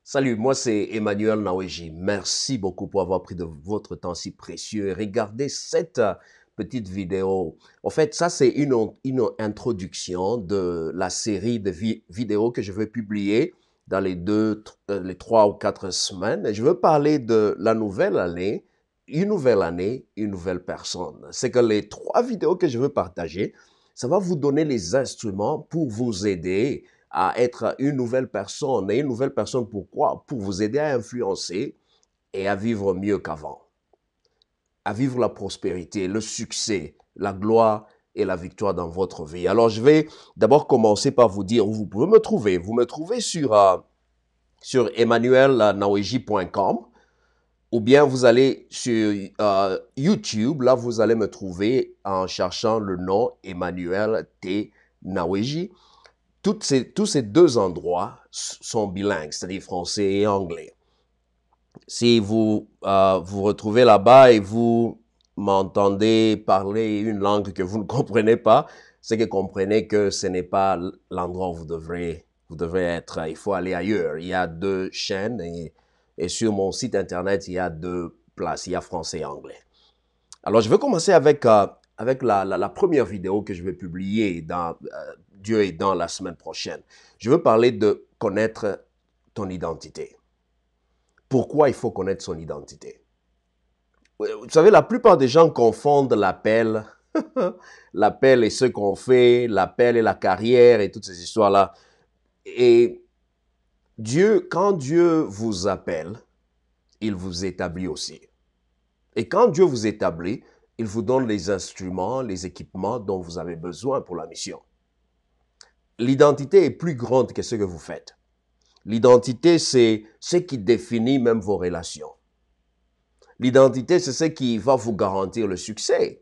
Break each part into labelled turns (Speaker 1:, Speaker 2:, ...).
Speaker 1: Salut, moi c'est Emmanuel Naweji. Merci beaucoup pour avoir pris de votre temps si précieux et regardez cette petite vidéo. En fait, ça c'est une introduction de la série de vidéos que je vais publier dans les 3 ou 4 semaines. Je veux parler de la nouvelle année, une nouvelle personne. C'est que les 3 vidéos que je veux partager, ça va vous donner les instruments pour vous aider à être une nouvelle personne. Et une nouvelle personne, pourquoi? Pour vous aider à influencer et à vivre mieux qu'avant. À vivre la prospérité, le succès, la gloire et la victoire dans votre vie. Alors, je vais d'abord commencer par vous dire où vous pouvez me trouver. Vous me trouvez sur emmanuelnaweji.com ou bien vous allez sur YouTube. Là, vous allez me trouver en cherchant le nom Emmanuel T. Naweji. Tous ces deux endroits sont bilingues, c'est-à-dire français et anglais. Si vous retrouvez là-bas et vous m'entendez parler une langue que vous ne comprenez pas, c'est que comprenez que ce n'est pas l'endroit où vous devrez être. Il faut aller ailleurs. Il y a 2 chaînes et sur mon site internet, il y a 2 places. Il y a français et anglais. Alors, je vais commencer avec la première vidéo que je vais publier dans Dieu aidant la semaine prochaine. Je veux parler de connaître ton identité. Pourquoi il faut connaître son identité? Vous savez, la plupart des gens confondent l'appel, l'appel et ce qu'on fait, l'appel et la carrière et toutes ces histoires-là. Et quand Dieu vous appelle, il vous établit aussi. Et quand Dieu vous établit, il vous donne les instruments, les équipements dont vous avez besoin pour la mission. L'identité est plus grande que ce que vous faites. L'identité, c'est ce qui définit même vos relations. L'identité, c'est ce qui va vous garantir le succès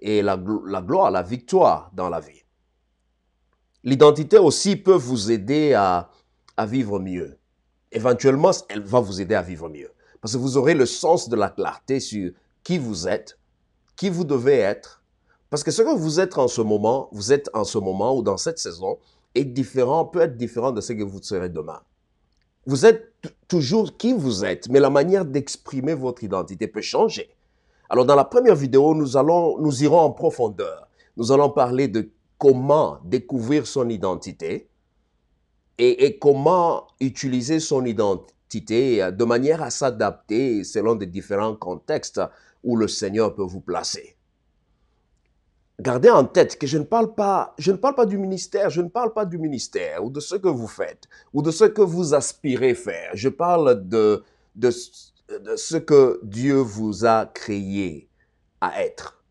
Speaker 1: et la gloire, la victoire dans la vie. L'identité aussi peut vous aider à vivre mieux. Éventuellement, elle va vous aider à vivre mieux. Parce que vous aurez le sens de la clarté sur qui vous êtes, qui vous devez être. Parce que ce que vous êtes en ce moment, ou dans cette saison, peut être différent de ce que vous serez demain. Vous êtes toujours qui vous êtes, mais la manière d'exprimer votre identité peut changer. Alors, dans la première vidéo, nous irons en profondeur. Nous allons parler de comment découvrir son identité et comment utiliser son identité de manière à s'adapter selon des différents contextes où le Seigneur peut vous placer. Gardez en tête que je ne parle pas du ministère, je ne parle pas du ministère ou de ce que vous faites ou de ce que vous aspirez faire. Je parle de ce que Dieu vous a créé à être.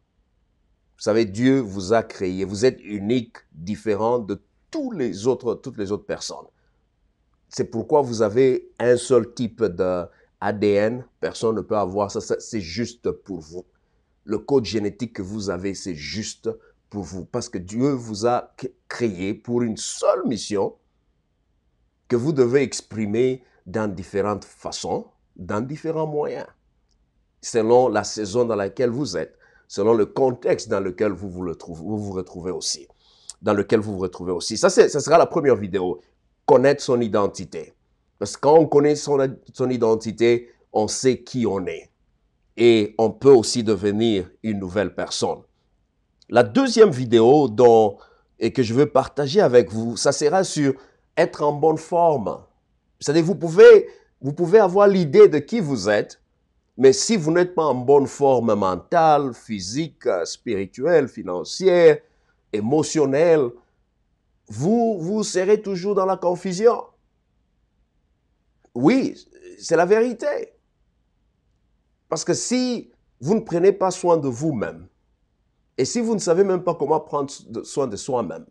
Speaker 1: Vous savez, Dieu vous a créé, vous êtes unique, différent de toutes les autres personnes. C'est pourquoi vous avez un seul type d'ADN, personne ne peut avoir ça, c'est juste pour vous. Le code génétique que vous avez, c'est juste pour vous. Parce que Dieu vous a créé pour une seule mission que vous devez exprimer dans différentes façons, dans différents moyens, selon la saison dans laquelle vous êtes, selon le contexte dans lequel vous vous retrouvez aussi. Ça sera la première vidéo. Connaître son identité. Parce que quand on connaît son identité, on sait qui on est. Et on peut aussi devenir une nouvelle personne. La deuxième vidéo et que je veux partager avec vous, ça sera sur être en bonne forme. C'est-à-dire, vous pouvez avoir l'idée de qui vous êtes, mais si vous n'êtes pas en bonne forme mentale, physique, spirituelle, financière, émotionnelle, vous serez toujours dans la confusion. Oui, c'est la vérité. Parce que si vous ne prenez pas soin de vous-même, et si vous ne savez même pas comment prendre soin de soi-même,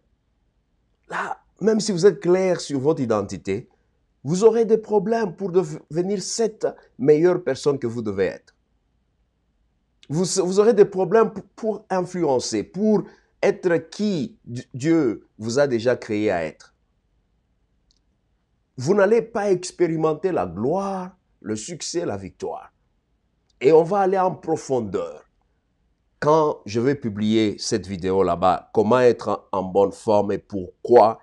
Speaker 1: là, même si vous êtes clair sur votre identité, vous aurez des problèmes pour devenir cette meilleure personne que vous devez être. Vous aurez des problèmes pour influencer, pour être qui Dieu vous a déjà créé à être. Vous n'allez pas expérimenter la gloire, le succès, la victoire. Et on va aller en profondeur. Quand je vais publier cette vidéo là-bas, comment être en bonne forme et pourquoi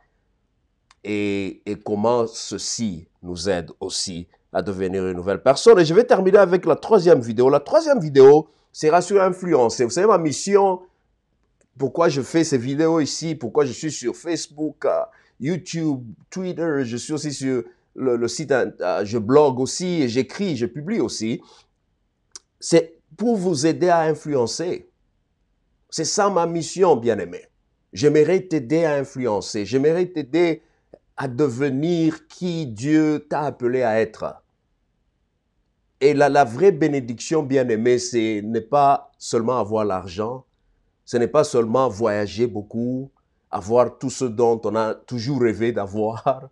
Speaker 1: et comment ceci nous aide aussi à devenir une nouvelle personne. Et je vais terminer avec la troisième vidéo. La troisième vidéo sera sur influencer. Vous savez, ma mission, pourquoi je fais ces vidéos ici, pourquoi je suis sur Facebook, YouTube, Twitter, je suis aussi sur le site, je blogue aussi, j'écris, je publie aussi. C'est pour vous aider à influencer. C'est ça ma mission, bien-aimé. J'aimerais t'aider à influencer. J'aimerais t'aider à devenir qui Dieu t'a appelé à être. Et la vraie bénédiction, bien-aimé, ce n'est pas seulement avoir l'argent, ce n'est pas seulement voyager beaucoup, avoir tout ce dont on a toujours rêvé d'avoir.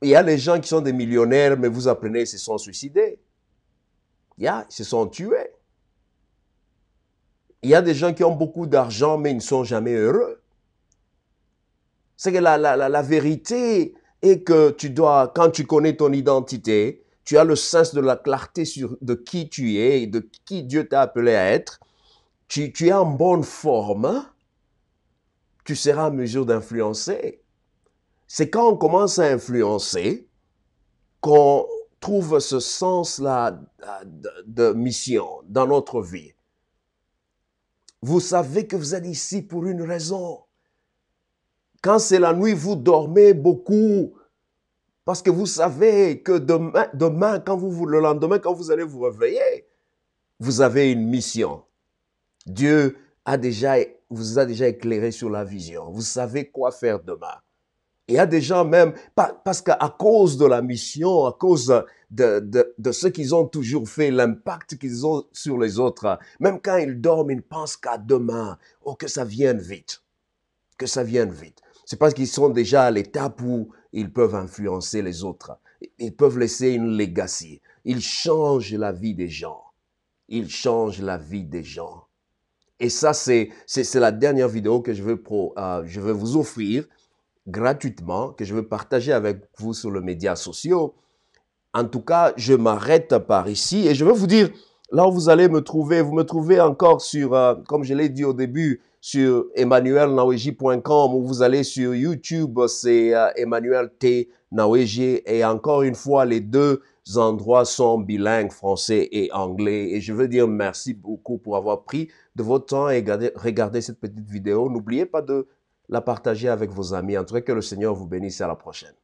Speaker 1: Il y a les gens qui sont des millionnaires, mais vous apprenez, ils se sont suicidés. Ils se sont tués. Il y a des gens qui ont beaucoup d'argent, mais ils ne sont jamais heureux. C'est que la vérité est que tu dois, quand tu connais ton identité, tu as le sens de la clarté de qui tu es et de qui Dieu t'a appelé à être. Tu es en bonne forme, tu seras en mesure d'influencer. C'est quand on commence à influencer qu'on trouve ce sens-là de mission dans notre vie. Vous savez que vous êtes ici pour une raison. Quand c'est la nuit, vous dormez beaucoup parce que vous savez que demain, le lendemain, quand vous allez vous réveiller, vous avez une mission. Dieu vous a déjà éclairé sur la vision. Vous savez quoi faire demain. Il y a des gens même, parce qu'à cause de la mission, à cause de ce qu'ils ont toujours fait, l'impact qu'ils ont sur les autres, même quand ils dorment, ils ne pensent qu'à demain. Oh, que ça vienne vite. Que ça vienne vite. C'est parce qu'ils sont déjà à l'étape où ils peuvent influencer les autres. Ils peuvent laisser une legacy. Ils changent la vie des gens. Ils changent la vie des gens. Et ça, c'est la dernière vidéo que je veux vous offrir gratuitement, que je veux partager avec vous sur les médias sociaux. En tout cas, je m'arrête par ici et je veux vous dire, là où vous allez me trouver, vous me trouvez encore sur, comme je l'ai dit au début, sur emmanuelnaweji.com, ou vous allez sur YouTube, c'est Emmanuel T. Naweji, et encore une fois, les deux endroits sont bilingues, français et anglais. Et je veux dire merci beaucoup pour avoir pris de votre temps et regarder cette petite vidéo. N'oubliez pas de la partager avec vos amis. En tout cas, que le Seigneur vous bénisse. À la prochaine.